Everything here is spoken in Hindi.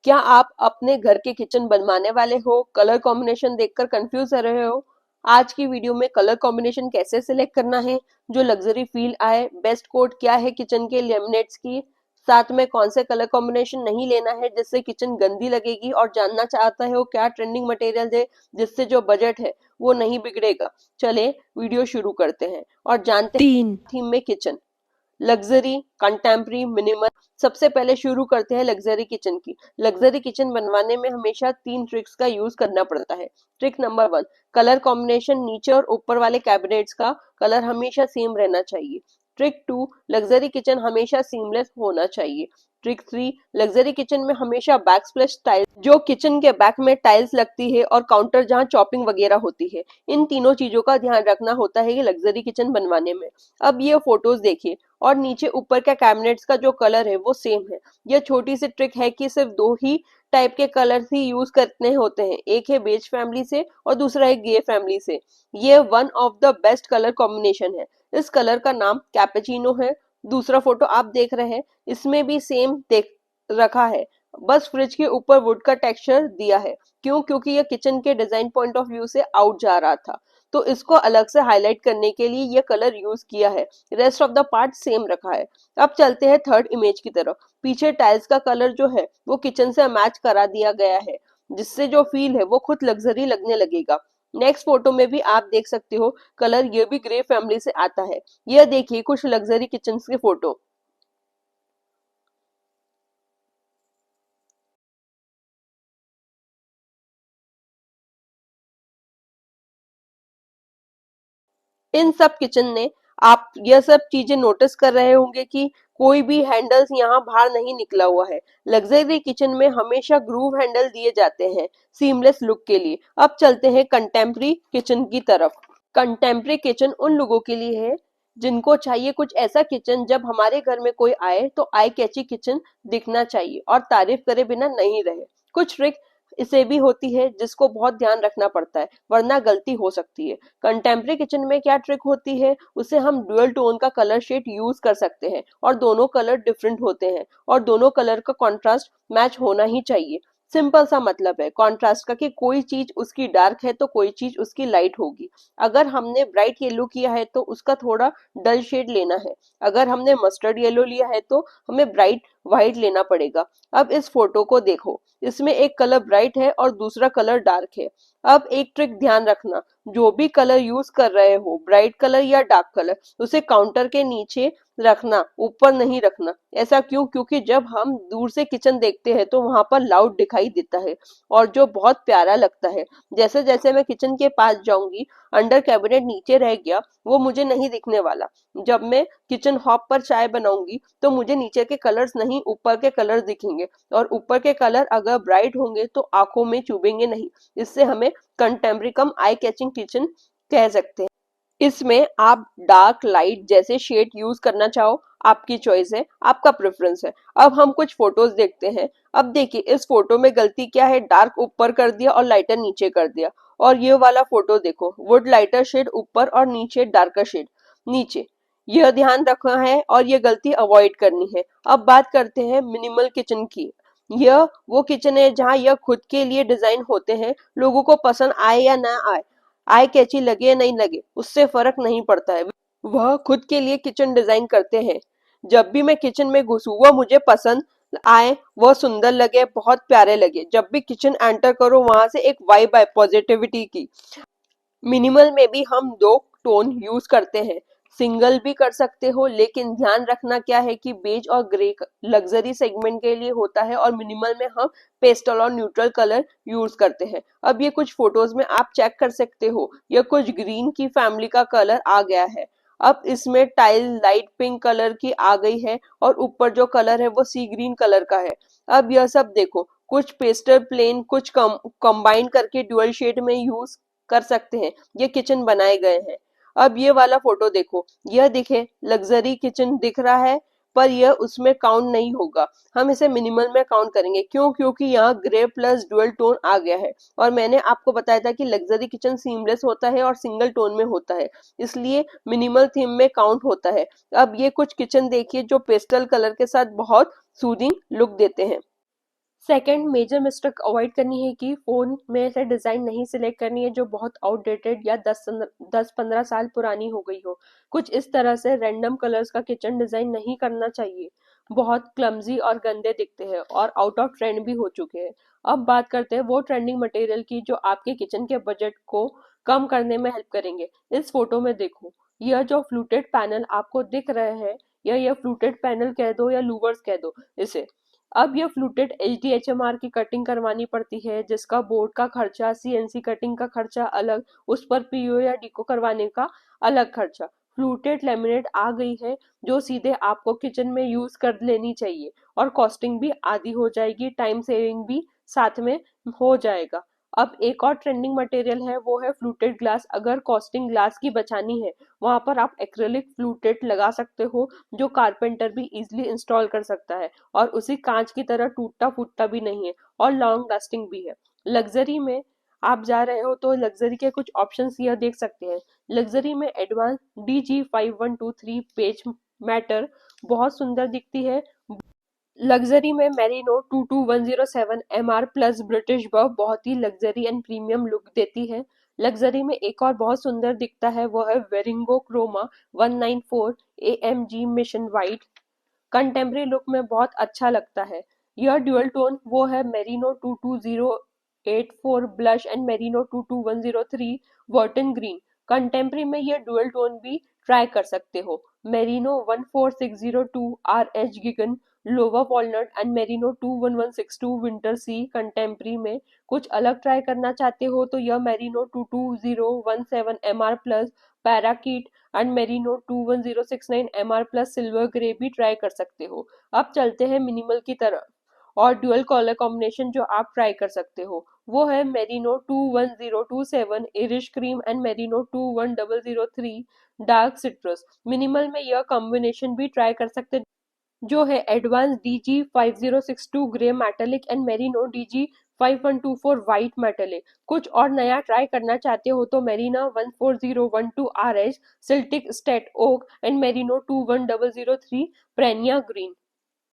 क्या आप अपने घर के किचन बनवाने वाले हो, कलर कॉम्बिनेशन देखकर कंफ्यूज कर रहे हो? आज की वीडियो में कलर कॉम्बिनेशन कैसे सिलेक्ट करना है जो लग्जरी फील आए, बेस्ट कोड क्या है किचन के लेमिनेट्स की, साथ में कौन से कलर कॉम्बिनेशन नहीं लेना है जिससे किचन गंदी लगेगी, और जानना चाहता हो क्या ट्रेंडिंग मटेरियल है जिससे जो बजट है वो नहीं बिगड़ेगा। चले वीडियो शुरू करते हैं और जानते हैं थीम में किचन, लग्जरी, कंटेम्प्रेरी, मिनिमल। सबसे पहले शुरू करते हैं लग्जरी किचन की। लग्जरी किचन बनवाने में हमेशा 3 ट्रिक्स का यूज करना पड़ता है। ट्रिक नंबर 1, कलर कॉम्बिनेशन नीचे और ऊपर वाले कैबिनेट्स का कलर हमेशा सेम रहना चाहिए। ट्रिक 2, लग्जरी किचन हमेशा सीमलेस होना चाहिए। ट्रिक 3, लग्जरी किचन में हमेशा बैक स्प्लैश टाइल्स, जो किचन के बैक में टाइल्स लगती है और काउंटर जहाँ चॉपिंग वगैरह होती है, इन तीनों चीजों का ध्यान रखना होता है ये लग्जरी किचन बनवाने में। अब ये फोटोज देखिए और नीचे ऊपर के कैबिनेट्स का जो कलर है वो सेम है। यह छोटी सी ट्रिक है कि सिर्फ 2 ही टाइप के कलर्स ही यूज करने होते हैं, एक है बेज फैमिली से और दूसरा है ग्रे फैमिली से। ये one of the best colour combination है। इस कलर का नाम कैपेचिनो है। दूसरा फोटो आप देख रहे हैं, इसमें भी सेम देख रखा है, बस फ्रिज के ऊपर वुड का टेक्सचर दिया है। क्यों? क्योंकि यह किचन के डिजाइन पॉइंट ऑफ व्यू से आउट जा रहा था, तो इसको अलग से हाईलाइट करने के लिए ये कलर यूज किया है। Rest of the part same रखा है। अब चलते हैं थर्ड इमेज की तरफ। पीछे टाइल्स का कलर जो है वो किचन से मैच करा दिया गया है, जिससे जो फील है वो खुद लग्जरी लगने लगेगा। नेक्स्ट फोटो में भी आप देख सकते हो कलर ये भी ग्रे फैमिली से आता है। यह देखिए कुछ लग्जरी किचन के फोटो। इन सब किचन ने आप यह सब चीजें नोटिस कर रहे होंगे कि कोई भी हैंडल्स यहाँ बाहर नहीं निकला हुआ है। लग्जरी किचन में हमेशा ग्रूव हैंडल दिए जाते हैं सीमलेस लुक के लिए। अब चलते हैं कंटेम्प्रेरी किचन की तरफ। कंटेम्प्रेरी किचन उन लोगों के लिए है जिनको चाहिए कुछ ऐसा किचन जब हमारे घर में कोई आए तो आई कैची किचन दिखना चाहिए और तारीफ करे बिना नहीं रहे। कुछ ट्रिक इसे भी होती है जिसको बहुत ध्यान रखना पड़ता है, वरना गलती हो सकती है। कंटेम्प्रेरी किचन में क्या ट्रिक होती है, उसे हम डुअल टोन का कलर शेड यूज कर सकते हैं और दोनों कलर डिफरेंट होते हैं और दोनों कलर का कॉन्ट्रास्ट मैच होना ही चाहिए। सिंपल सा मतलब है कॉन्ट्रास्ट का कि कोई चीज उसकी डार्क है तो कोई चीज उसकी लाइट होगी। अगर हमने ब्राइट येलो किया है तो उसका थोड़ा डल शेड लेना है, अगर हमने मस्टर्ड येलो लिया है तो हमें ब्राइट व्हाइट लेना पड़ेगा। अब इस फोटो को देखो, इसमें एक कलर ब्राइट है और दूसरा कलर डार्क है। अब एक ट्रिक ध्यान रखना, जो भी कलर यूज कर रहे हो, ब्राइट कलर या डार्क कलर, उसे काउंटर के नीचे रखना, ऊपर नहीं रखना। ऐसा क्यों? क्योंकि जब हम दूर से किचन देखते हैं तो वहां पर लाउड दिखाई देता है और जो बहुत प्यारा लगता है। जैसे जैसे मैं किचन के पास जाऊंगी, अंडर कैबिनेट नीचे रह गया, वो मुझे नहीं दिखने वाला। जब मैं किचन हॉब पर चाय बनाऊंगी तो मुझे नीचे के कलर्स नहीं ऊपर के कलर दिखेंगे, और ऊपर के कलर अगर ब्राइट होंगे तो आंखों में चुभेंगे नहीं। इससे हमें कंटेम्प्रेरी कम आई कैचिंग किचन कह सकते हैं। इसमें आप डार्क लाइट जैसे शेड यूज करना चाहो, आपकी चॉइस है, आपका प्रेफरेंस है। अब हम कुछ फोटोज देखते हैं। अब देखिए इस फोटो में गलती क्या है, डार्क ऊपर कर दिया और लाइटर नीचे कर दिया। और ये वाला फोटो देखो, वुड लाइटर शेड ऊपर और नीचे डार्कर शेड नीचे। यह ध्यान रखना है और ये गलती अवॉइड करनी है। अब बात करते हैं मिनिमल किचन की। यह वो किचन है जहाँ यह खुद के लिए डिजाइन होते हैं, लोगों को पसंद आए या ना आए, आई कैची लगे या नहीं लगे, उससे फर्क नहीं पड़ता है। वह खुद के लिए किचन डिजाइन करते हैं। जब भी मैं किचन में घुसूँ वह मुझे पसंद आए, वह सुंदर लगे, बहुत प्यारे लगे। जब भी किचन एंटर करो वहां से एक वाइब आए पॉजिटिविटी की। मिनिमल में भी हम 2 टोन यूज करते हैं, सिंगल भी कर सकते हो, लेकिन ध्यान रखना क्या है कि बेज और ग्रे लग्जरी सेगमेंट के लिए होता है और मिनिमल में हम पेस्टल और न्यूट्रल कलर यूज करते हैं। अब ये कुछ फोटोज में आप चेक कर सकते हो, यह कुछ ग्रीन की फैमिली का कलर आ गया है। अब इसमें टाइल लाइट पिंक कलर की आ गई है और ऊपर जो कलर है वो सी ग्रीन कलर का है। अब यह सब देखो, कुछ पेस्टल प्लेन, कुछ कंबाइन करके ड्यूअल शेड में यूज कर सकते हैं। ये किचन बनाए गए हैं। अब ये वाला फोटो देखो, यह दिखे लग्जरी किचन दिख रहा है, पर यह उसमें काउंट नहीं होगा। हम इसे मिनिमल में काउंट करेंगे। क्यों? क्योंकि यहाँ ग्रे प्लस डुअल टोन आ गया है और मैंने आपको बताया था कि लग्जरी किचन सीमलेस होता है और सिंगल टोन में होता है, इसलिए मिनिमल थीम में काउंट होता है। अब ये कुछ किचन देखिए जो पेस्टल कलर के साथ बहुत सूदिंग लुक देते हैं। सेकंड मेजर मिस्टेक अवॉइड करनी है कि फ़ोन में से डिज़ाइन नहीं सिलेक्ट करनी है जो बहुत आउटडेटेड या 10-15 साल पुरानी हो गई हो। कुछ इस तरह से रैंडम कलर्स का किचन डिज़ाइन नहीं करना चाहिए। बहुत क्लमज़ी और गंदे दिखते हैं और आउट ऑफ ट्रेंड भी हो चुके हैं। अब बात करते हैं वो ट्रेंडिंग मटेरियल की जो आपके किचन के बजट को कम करने में हेल्प करेंगे। इस फोटो में देखो, यह जो फ्लूटेड पैनल आपको दिख रहे हैं, यह फ्लूटेड पैनल कह दो या लूवर्स कह दो इसे। अब यह फ्लूटेड HDHMR की कटिंग करवानी पड़ती है जिसका बोर्ड का खर्चा, CNC कटिंग का खर्चा अलग, उस पर PO या डिको करवाने का अलग खर्चा। फ्लूटेड लेमिनेट आ गई है जो सीधे आपको किचन में यूज कर लेनी चाहिए और कॉस्टिंग भी आधी हो जाएगी, टाइम सेविंग भी साथ में हो जाएगा। अब एक और ट्रेंडिंग मटेरियल है वो है फ्लूटेड ग्लास। अगर कॉस्टिंग ग्लास की बचानी है वहां पर आप एक्रेलिक फ्लूटेड लगा सकते हो जो कारपेंटर भी इजिली इंस्टॉल कर सकता है और उसी कांच की तरह टूटता फूटता भी नहीं है और लॉन्ग लास्टिंग भी है। लग्जरी में आप जा रहे हो तो लग्जरी के कुछ ऑप्शंस यह देख सकते हैं। लग्जरी में एडवांस DG5123 पेज मैटर बहुत सुंदर दिखती है। लग्जरी में मेरिनो 22107 MR प्लस ब्रिटिश बर्फ बहुत ही लग्जरी एंड प्रीमियम लुक देती है। लग्जरी में एक और बहुत सुंदर दिखता है वो है वेरिंगो chroma 194 AMG mission white. Contemporary look में बहुत अच्छा लगता है। यह ड्यूअल टोन वो है मेरिनो 22084 ब्लश एंड मेरिनो 22103 वर्टन ग्रीन। कंटेम्प्रेरी में यह ड्यूअल टोन भी ट्राई कर सकते हो। मेरिनो 14602 RH गिगन lower walnut and Merino 21162 winter sea. Contemporary में कुछ अलग ट्राई करना चाहते हो तो यह Merino 22017 MR plus parakeet and Merino 21069 MR plus silver grey भी ट्राई कर सकते हो। अब चलते हैं मिनिमल की तरफ और ड्यूअल कलर कॉम्बिनेशन जो आप ट्राई कर सकते हो वो है Merino 21027 Irish cream and Merino 21003 dark citrus. Minimal में यह कॉम्बिनेशन भी ट्राई कर सकते जो है advance DG5062 grey metallic and Merino DG5124 white metallic. कुछ और नया ट्राई करना चाहते हो तो मेरिना 14012 RH सिल्टिक स्टेट ओक एंड मेरिनो 21003 प्रेनिया ग्रीन।